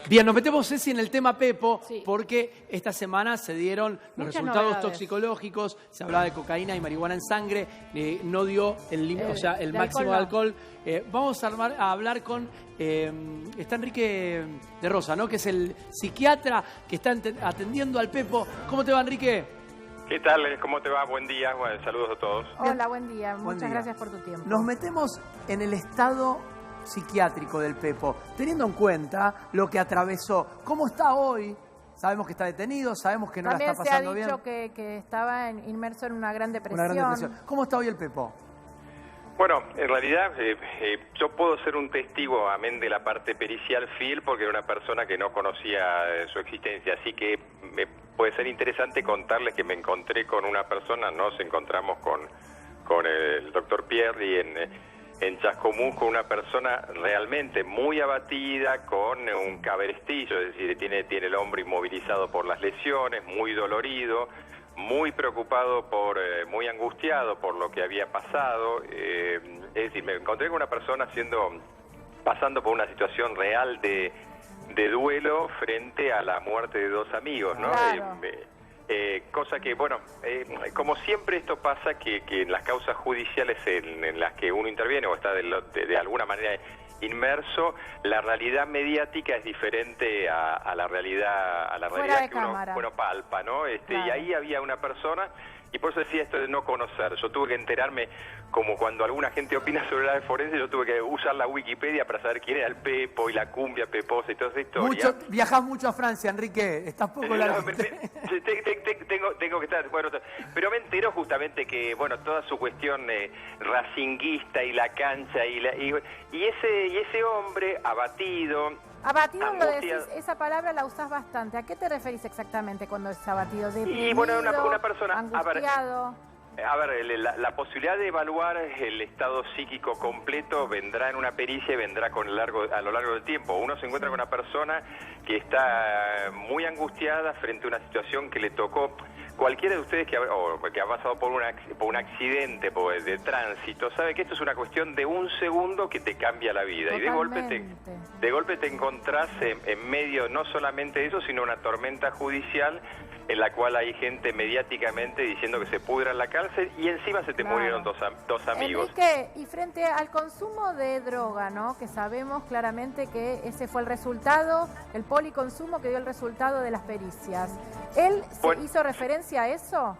Bien, nos metemos, Ceci, en el tema Pepo, Sí. porque esta semana se dieron los Muchas resultados novedades. toxicológicos, se hablaba de cocaína y marihuana en sangre, no dio el de máximo alcohol de alcohol. Vamos a hablar con, está Enrique de Rosa, ¿no? Que es el psiquiatra que está atendiendo al Pepo. ¿Cómo te va, Enrique? ¿Qué tal? ¿Cómo te va? Buen día. Bueno, saludos a todos. Hola, buen día. Buen Muchas día. gracias por tu tiempo. Nos metemos en el estado psiquiátrico del Pepo, teniendo en cuenta lo que atravesó. ¿Cómo está hoy? Sabemos que está detenido, sabemos que no También la está se ha pasando bien. dicho que estaba inmerso en una gran depresión. Una gran depresión. ¿Cómo está hoy el Pepo? Bueno, en realidad yo puedo ser un testigo, amén de la parte pericial fiel, porque era una persona que no conocía su existencia, así que puede ser interesante contarles que me encontré con una persona, nos encontramos con el doctor Pierri en Chascomús, con una persona realmente muy abatida, con un cabrestillo, es decir, tiene el hombro inmovilizado por las lesiones, muy dolorido, muy preocupado, muy angustiado por lo que había pasado. Es decir, me encontré con una persona pasando por una situación real de duelo frente a la muerte de dos amigos, ¿no? Claro. Cosa que, bueno, como siempre esto pasa que en las causas judiciales en las que uno interviene o está de alguna manera inmerso, la realidad mediática es diferente a la realidad que uno palpa, ¿no? Claro. Y ahí había una persona, y por eso decía esto de no conocer. Yo tuve que enterarme, como cuando alguna gente opina sobre la forense, yo tuve que usar la Wikipedia para saber quién era el Pepo y la cumbia peposa y toda esa historia. Viajás mucho a Francia, Enrique, estás poco largo. Tengo que estar, bueno, pero me enteró justamente que, bueno, toda su cuestión racinguista y la cancha y ese hombre abatido. Abatido, lo decís, angustiado. esa palabra la usás bastante. ¿A qué te referís exactamente cuando es abatido? ¿Deprimido, Y bueno, una persona, angustiado? A ver, la posibilidad de evaluar el estado psíquico completo vendrá en una pericia y vendrá a lo largo del tiempo. Uno se encuentra con una persona que está muy angustiada frente a una situación que le tocó. Cualquiera de ustedes que ha pasado por un accidente de tránsito sabe que esto es una cuestión de un segundo que te cambia la vida. Totalmente. Y de golpe te encontrás en medio no solamente de eso, sino una tormenta judicial en la cual hay gente mediáticamente diciendo que se pudra en la cárcel y encima se te murieron dos amigos. Enrique, y frente al consumo de droga, ¿no? Que sabemos claramente que ese fue el resultado, el policonsumo que dio el resultado de las pericias. ¿Él hizo referencia a eso?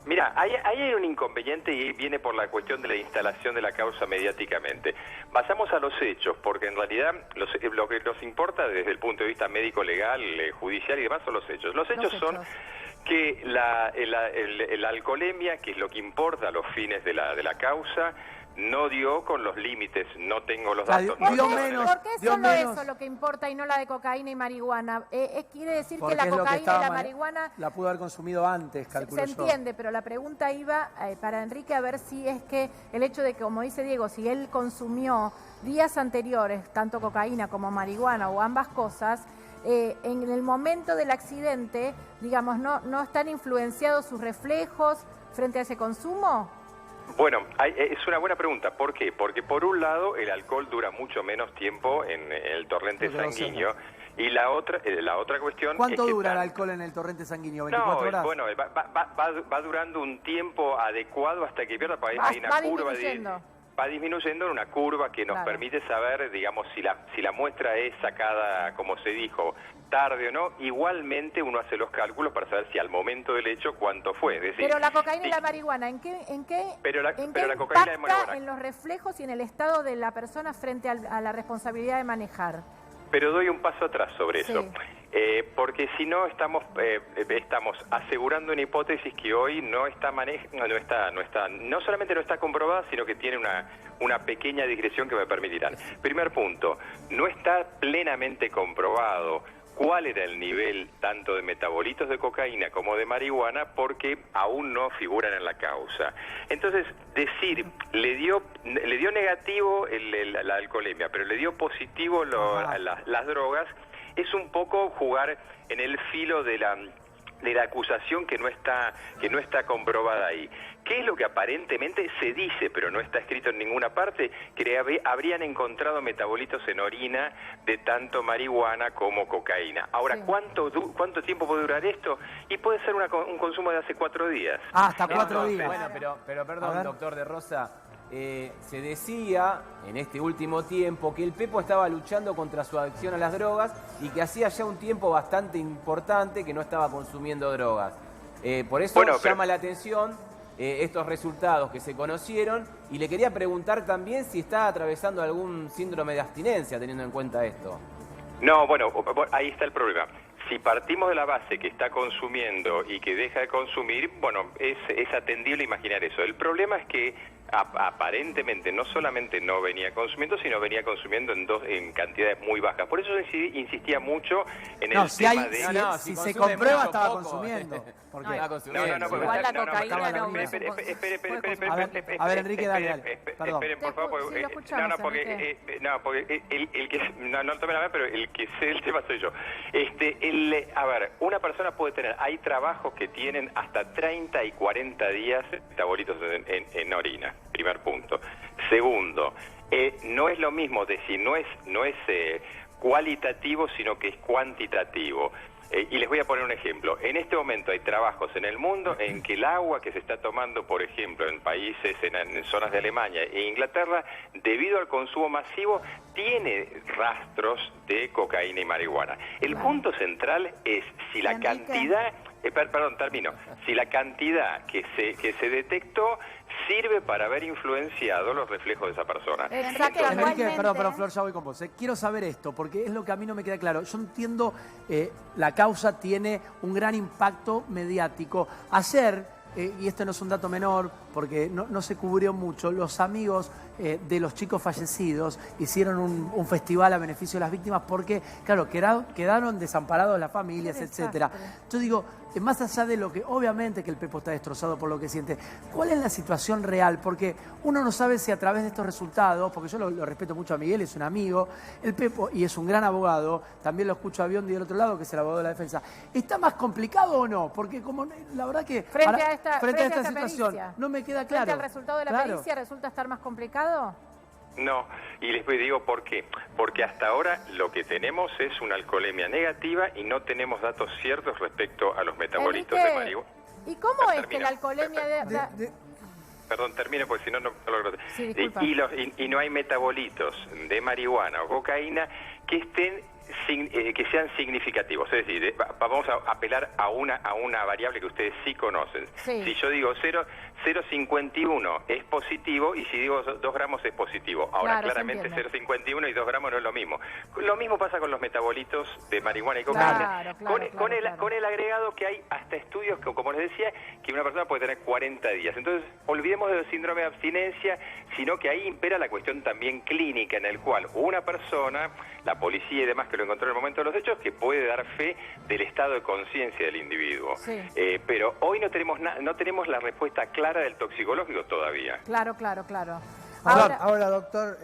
Mira, ahí hay un inconveniente y viene por la cuestión de la instalación de la causa mediáticamente. Pasamos a los hechos, porque en realidad lo que nos importa desde el punto de vista médico-legal, judicial y demás son los hechos. Los hechos son que la alcoholemia, que es lo que importa a los fines de la causa, no dio con los límites, no tengo los datos. ¿Por qué es solo eso lo que importa y no la de cocaína y marihuana? Quiere decir porque que la cocaína y la marihuana... La pudo haber consumido antes, calculo yo. Se entiende, pero la pregunta iba para Enrique a ver si es que el hecho de que, como dice Diego, si él consumió días anteriores, tanto cocaína como marihuana o ambas cosas, en el momento del accidente, digamos, ¿no están influenciados sus reflejos frente a ese consumo? Bueno, es una buena pregunta. ¿Por qué? Porque por un lado el alcohol dura mucho menos tiempo en el torrente sanguíneo y la otra cuestión ¿Cuánto es que dura el alcohol en el torrente sanguíneo? ¿24 horas? Bueno, va durando un tiempo adecuado hasta que pierda, hay una curva va disminuyendo en una curva que nos permite saber, digamos, si la muestra es sacada, como se dijo, tarde o no. Igualmente uno hace los cálculos para saber si al momento del hecho cuánto fue. Es decir, pero la cocaína y la marihuana, ¿en qué la cocaína y marihuana en los reflejos y en el estado de la persona frente a la responsabilidad de manejar? Pero doy un paso atrás sobre eso. Porque si no estamos asegurando una hipótesis que hoy no solamente no está comprobada, sino que tiene una pequeña digresión que me permitirán. Primer punto, no está plenamente comprobado cuál era el nivel tanto de metabolitos de cocaína como de marihuana, porque aún no figuran en la causa. Entonces, decir, le dio negativo la alcoholemia, pero le dio positivo las drogas, es un poco jugar en el filo de de la acusación que no está comprobada ahí. ¿Qué es lo que aparentemente se dice, pero no está escrito en ninguna parte? Que habrían encontrado metabolitos en orina de tanto marihuana como cocaína. Ahora, Sí. ¿cuánto tiempo puede durar esto? Y puede ser un consumo de hace 4 días. Ah, hasta 4 Entonces, días. Bueno, pero A perdón, ver. doctor de Rosa. Se decía en este último tiempo que el Pepo estaba luchando contra su adicción a las drogas y que hacía ya un tiempo bastante importante que no estaba consumiendo drogas. Por eso llama la atención estos resultados que se conocieron, y le quería preguntar también si está atravesando algún síndrome de abstinencia teniendo en cuenta esto. No, bueno, ahí está el problema. Si partimos de la base que está consumiendo y que deja de consumir, bueno, es atendible imaginar eso. El problema es que aparentemente no solamente no venía consumiendo, sino venía consumiendo en cantidades muy bajas. Por eso insistía mucho en el tema de... Si se comprueba, estaba consumiendo. ¿Por qué? Igual la cocaína no. A ver, Enrique, dale. Perdón. Sí, lo escuchamos, Enrique. No tomen la mano, pero el que sé el tema soy yo. A ver, una persona puede tener, hay trabajos que tienen hasta 30 y 40 días metabolitos en orina, primer punto. Segundo, no es lo mismo decir, no es cualitativo, sino que es cuantitativo. Y les voy a poner un ejemplo. En este momento hay trabajos en el mundo en que el agua que se está tomando, por ejemplo, en países, en zonas de Alemania e Inglaterra, debido al consumo masivo, tiene rastros de cocaína y marihuana. El punto central es si la cantidad... perdón, termino. Si la cantidad que se detectó sirve para haber influenciado los reflejos de esa persona. Enrique, perdón, Flor, ya voy con vos. Quiero saber esto, porque es lo que a mí no me queda claro. Yo entiendo, la causa tiene un gran impacto mediático. Ayer, y esto no es un dato menor, porque no se cubrió mucho, los amigos de los chicos fallecidos hicieron un festival a beneficio de las víctimas porque, claro, quedaron desamparados las familias, etcétera. Yo digo, más allá de lo que, obviamente que el Pepo está destrozado por lo que siente, ¿cuál es la situación real? Porque uno no sabe si a través de estos resultados, porque yo lo respeto mucho a Miguel, es un amigo, el Pepo, y es un gran abogado, también lo escucho a Biondi del otro lado, que es el abogado de la defensa. ¿Está más complicado o no? Porque como la verdad que Frente a esta situación pericia, no me queda claro. ¿Frente al resultado de la pericia resulta estar más complicado? No, y les digo por qué. Porque hasta ahora lo que tenemos es una alcoholemia negativa y no tenemos datos ciertos respecto a los metabolitos de marihuana. ¿Y cómo es que la alcoholemia Perdón, termino porque si no, no logro. Sí, disculpa. Y no hay metabolitos de marihuana o cocaína que sean significativos. Es decir, vamos a apelar a una variable que ustedes sí conocen. Sí. Si yo digo 0,51 es positivo, y si digo 2 gramos es positivo. Ahora, claro, claramente 0,51 y 2 gramos no es lo mismo. Lo mismo pasa con los metabolitos de marihuana y cocaína. Con el agregado que hay hasta estudios que, como les decía, que una persona puede tener 40 días. Entonces, olvidemos del síndrome de abstinencia, sino que ahí impera la cuestión también clínica, en el cual una persona, la policía y demás que lo encontró en el momento de los hechos, que puede dar fe del estado de conciencia del individuo. Sí. Pero hoy no tenemos la respuesta clara del toxicológico todavía. Claro. Ahora, doctor,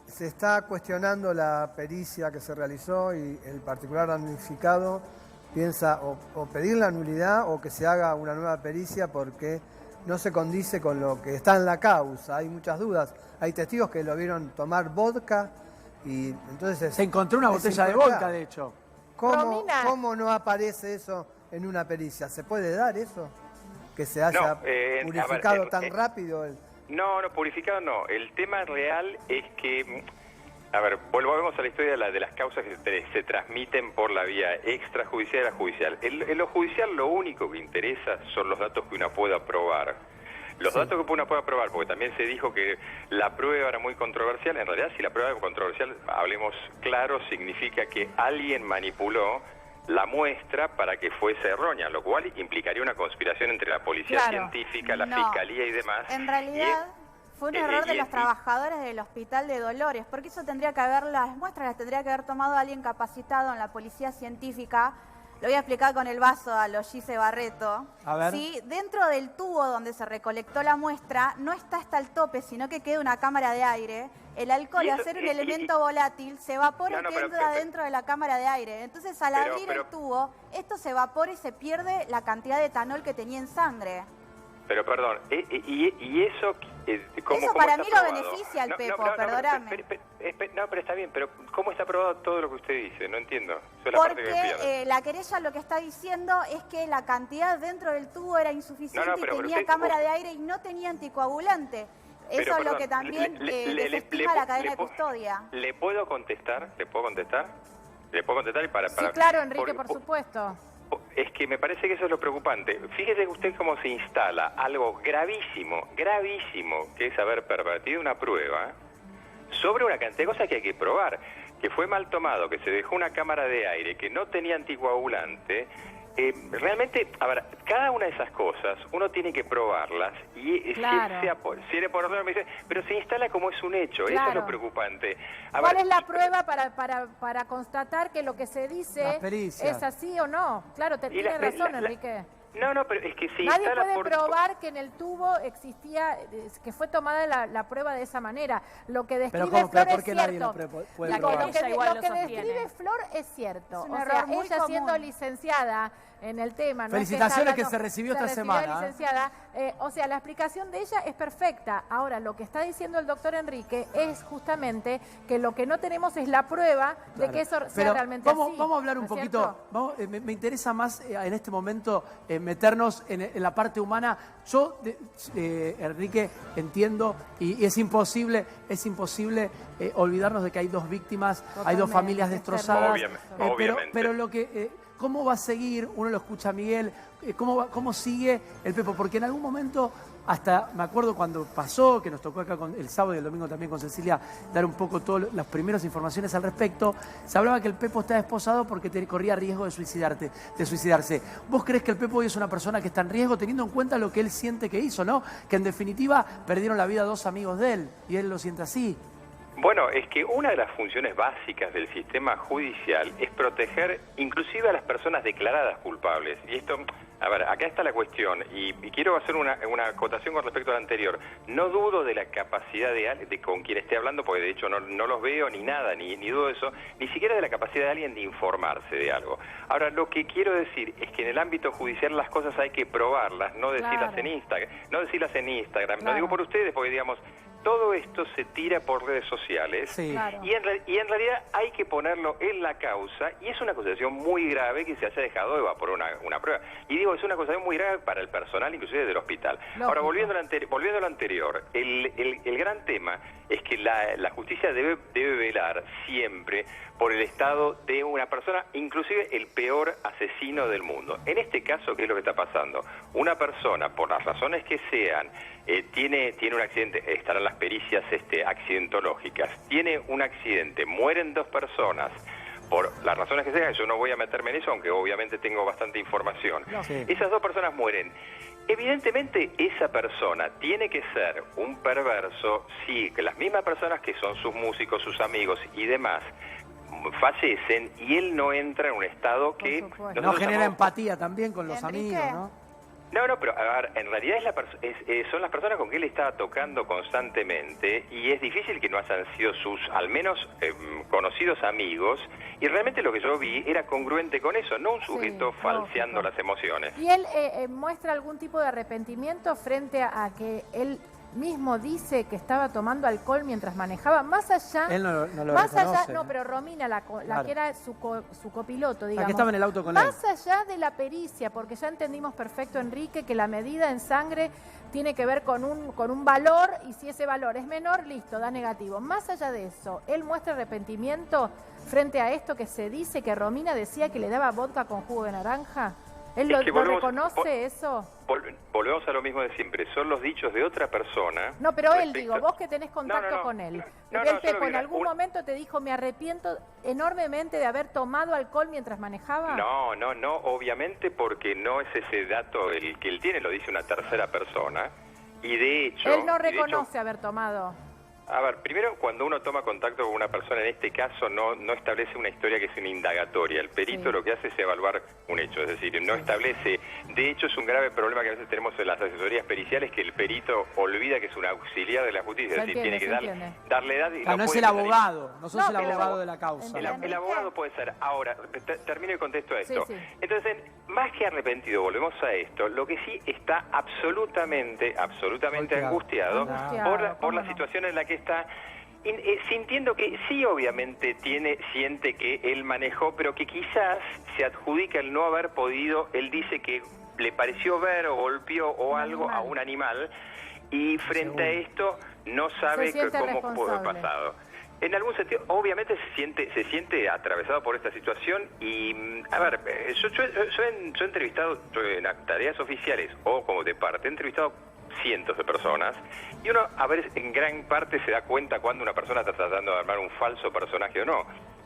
se está cuestionando la pericia que se realizó y el particular damnificado piensa o pedir la nulidad o que se haga una nueva pericia porque no se condice con lo que está en la causa. Hay muchas dudas. Hay testigos que lo vieron tomar vodka y entonces... Se encontró una botella de vodka, de hecho. ¿Cómo no aparece eso en una pericia? ¿Se puede dar eso? ¿Que se haya purificado tan rápido? No, purificado no. El tema real es que... A ver, volvemos a la historia de las causas que se transmiten por la vía extrajudicial y la judicial. En lo judicial lo único que interesa son los datos que uno pueda probar. Los datos que uno pueda probar, porque también se dijo que la prueba era muy controversial. En realidad, si la prueba es controversial, hablemos claro, significa que alguien manipuló la muestra para que fuese errónea, lo cual implicaría una conspiración entre la policía científica, la fiscalía y demás. En realidad... Fue un error de los trabajadores del Hospital de Dolores, porque eso tendría que haber, las muestras las tendría que haber tomado alguien capacitado en la policía científica Lo voy a explicar con el vaso a los Gise Barreto. A ver. Sí, dentro del tubo donde se recolectó la muestra no está hasta el tope, sino que queda una cámara de aire. El alcohol, al ser un elemento volátil, se evapora y entra dentro de la cámara de aire. Entonces, al abrir el tubo, esto se evapora y se pierde la cantidad de etanol que tenía en sangre. Pero perdón, ¿y eso cómo eso para está mí probado? lo beneficia al Pepo, perdóname. No, pero está bien, pero ¿cómo está probado todo lo que usted dice? No entiendo. Eso es la parte que me pierdo. Porque la querella lo que está diciendo es que la cantidad dentro del tubo era insuficiente y tenía cámara de aire y no tenía anticoagulante. Eso es lo que también desestima la cadena de custodia. ¿Le puedo contestar? ¿Le puedo contestar? ¿Le puedo contestar? Sí, claro, Enrique, por supuesto. Es que me parece que eso es lo preocupante. Fíjese usted cómo se instala algo gravísimo, que es haber pervertido una prueba sobre una cantidad de cosas que hay que probar. Que fue mal tomado, que se dejó una cámara de aire, que no tenía anticoagulante. Realmente, a ver, cada una de esas cosas uno tiene que probarlas y claro. si era por otro me dice, pero se instala como es un hecho, claro. eso es lo preocupante. ¿Cuál es la prueba para constatar que lo que se dice es así o no? Claro, tiene razón, Enrique. No, pero es que si nadie instala puede probar que en el tubo existía, que fue tomada la prueba de esa manera. Lo que describe Flor es cierto. Lo que describe Flor es cierto. Es un o error sea, muy ella común. siendo licenciada en el tema. Felicitaciones que se recibió esta semana. Licenciada. O sea, la explicación de ella es perfecta. Ahora, lo que está diciendo el doctor Enrique es justamente que lo que no tenemos es la prueba de que eso sea realmente así. Vamos a hablar un poquito, me interesa más en este momento meternos en la parte humana. Yo, Enrique, entiendo y es imposible olvidarnos de que hay dos víctimas, totalmente, hay dos familias destrozadas. Obviamente. Pero lo que... ¿Cómo va a seguir? Uno lo escucha a Miguel. ¿Cómo sigue el Pepo? Porque en algún momento, hasta me acuerdo cuando pasó, que nos tocó acá el sábado y el domingo también con Cecilia, dar un poco todas las primeras informaciones al respecto, se hablaba que el Pepo estaba esposado porque corría riesgo de suicidarse. ¿Vos crees que el Pepo hoy es una persona que está en riesgo, teniendo en cuenta lo que él siente que hizo, ¿no? Que en definitiva perdieron la vida dos amigos de él, y él lo siente así. Bueno, es que una de las funciones básicas del sistema judicial es proteger inclusive a las personas declaradas culpables. Y esto, a ver, acá está la cuestión, y quiero hacer una acotación con respecto al anterior. No dudo de la capacidad de con quien esté hablando, porque de hecho no los veo ni nada, ni dudo de eso, ni siquiera de la capacidad de alguien de informarse de algo. Ahora, lo que quiero decir es que en el ámbito judicial las cosas hay que probarlas, no decirlas en Instagram. Claro. Lo digo por ustedes, porque digamos... Todo esto se tira por redes sociales y en realidad hay que ponerlo en la causa, y es una acusación muy grave que se haya dejado evaporar una prueba. Y digo, es una acusación muy grave para el personal, inclusive del hospital. Lógico. Ahora, volviendo a lo anterior, el gran tema es que la justicia debe velar siempre por el estado de una persona, inclusive el peor asesino del mundo. En este caso, ¿qué es lo que está pasando? Una persona, por las razones que sean, tiene un accidente, estarán las pericias accidentológicas, tiene un accidente, mueren dos personas, por las razones que sean, yo no voy a meterme en eso, aunque obviamente tengo bastante información. Esas dos personas mueren. Evidentemente esa persona tiene que ser un perverso si las mismas personas que son sus músicos, sus amigos y demás fallecen y él no entra en un estado que... No genera empatía también con los amigos, ¿no? No, pero a ver, en realidad son las personas con que él estaba tocando constantemente, y es difícil que no hayan sido sus, al menos, conocidos amigos, y realmente lo que yo vi era congruente con eso, no un sujeto falseando las emociones. ¿Y él muestra algún tipo de arrepentimiento frente a que él mismo dice que estaba tomando alcohol mientras manejaba? Más allá... Él no lo más reconoce, allá, no, pero Romina, la que era su copiloto, digamos. Aquí estaba en el auto con él. Más allá de la pericia, porque ya entendimos perfecto, Enrique, que la medida en sangre tiene que ver con un valor, y si ese valor es menor, listo, da negativo. Más allá de eso, ¿él muestra arrepentimiento frente a esto que se dice que Romina decía que le daba vodka con jugo de naranja? ¿Él lo reconoce eso? Volvemos a lo mismo de siempre, son los dichos de otra persona. No, pero él, digo, vos que tenés contacto con él. El Pepo en algún momento te dijo, me arrepiento enormemente de haber tomado alcohol mientras manejaba. No, obviamente, porque no es ese dato el que él tiene, lo dice una tercera persona. Y de hecho... Él no reconoce haber tomado. A ver, primero, cuando uno toma contacto con una persona, en este caso, no establece una historia que es una indagatoria. El perito lo que hace es evaluar un hecho, es decir, no establece... De hecho, es un grave problema que a veces tenemos en las asesorías periciales, que el perito olvida que es un auxiliar de la justicia, es decir, tiene que darle edad y no es el abogado, no sos el abogado de la causa. El abogado puede ser. Ahora, termino y contesto a esto. Entonces, más que arrepentido, volvemos a esto, lo que sí está absolutamente angustiado por la situación en la que está, sintiendo que sí, obviamente siente que él manejó, pero que quizás se adjudica el no haber podido. Él dice que le pareció ver o golpeó o algo a un animal, y frente a esto no sabe cómo pudo haber pasado. En algún sentido, obviamente se siente atravesado por esta situación y, a ver, yo he entrevistado en tareas oficiales o como de parte, he entrevistado cientos de personas, y uno a ver en gran parte se da cuenta cuando una persona está tratando de armar un falso personaje o no.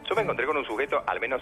Yo me encontré con un sujeto al menos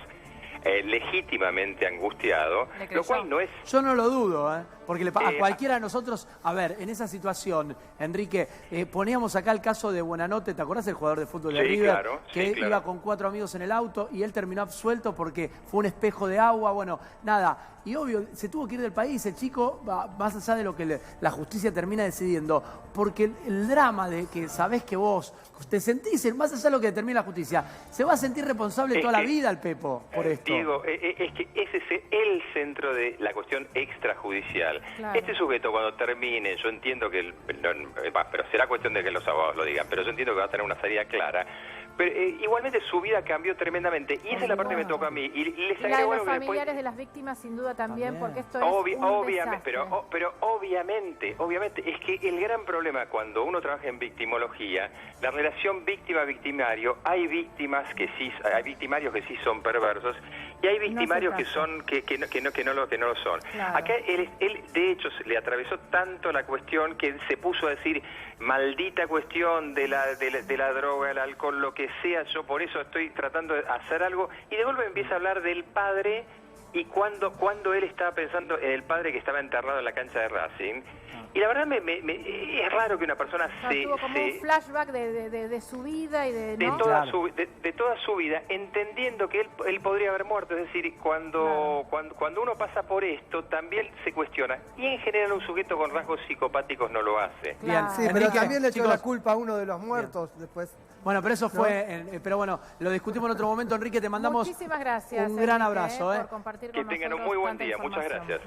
legítimamente angustiado, lo cual no es... Yo no lo dudo, porque a cualquiera de nosotros, a ver, en esa situación, Enrique, poníamos acá el caso de Buenanote, ¿te acordás del jugador de fútbol de River? Claro, que iba con 4 amigos en el auto y él terminó absuelto porque fue un espejo de agua, bueno, nada. Y obvio, se tuvo que ir del país, el chico, más allá de lo que la justicia termina decidiendo, porque el drama de que sabés que vos te sentís, más allá de lo que determina la justicia, se va a sentir responsable toda la vida el Pepo por esto. Diego, es que ese es el centro de la cuestión extrajudicial. Claro. Este sujeto cuando termine, yo entiendo que, pero será cuestión de que los abogados lo digan, pero yo entiendo que va a tener una salida clara. Pero igualmente su vida cambió tremendamente y esa es la parte que me toca a mí. Y les agrego de los familiares de las víctimas sin duda también, porque esto es obviamente, pero obviamente es que el gran problema cuando uno trabaja en victimología, la relación víctima-victimario, hay victimarios que sí son perversos y hay victimarios que son que no lo son. Claro. Acá él de hecho le atravesó tanto la cuestión que se puso a decir maldita cuestión de la droga, el alcohol, lo que sea, yo por eso estoy tratando de hacer algo, y de golpe empieza a hablar del padre y cuando él estaba pensando en el padre que estaba enterrado en la cancha de Racing. Y la verdad es raro que una persona tuvo como un flashback de su vida y de toda su vida, entendiendo que él podría haber muerto. Es decir, cuando uno pasa por esto, también se cuestiona. Y en general un sujeto con rasgos psicopáticos no lo hace. Bien, sí, pero también le echó la culpa a uno de los muertos después. Bueno, pero eso fue, pero bueno, lo discutimos en otro momento. Enrique, te mandamos muchísimas gracias, un gran abrazo. Por compartir con que tengan un muy buen día. Muchas gracias.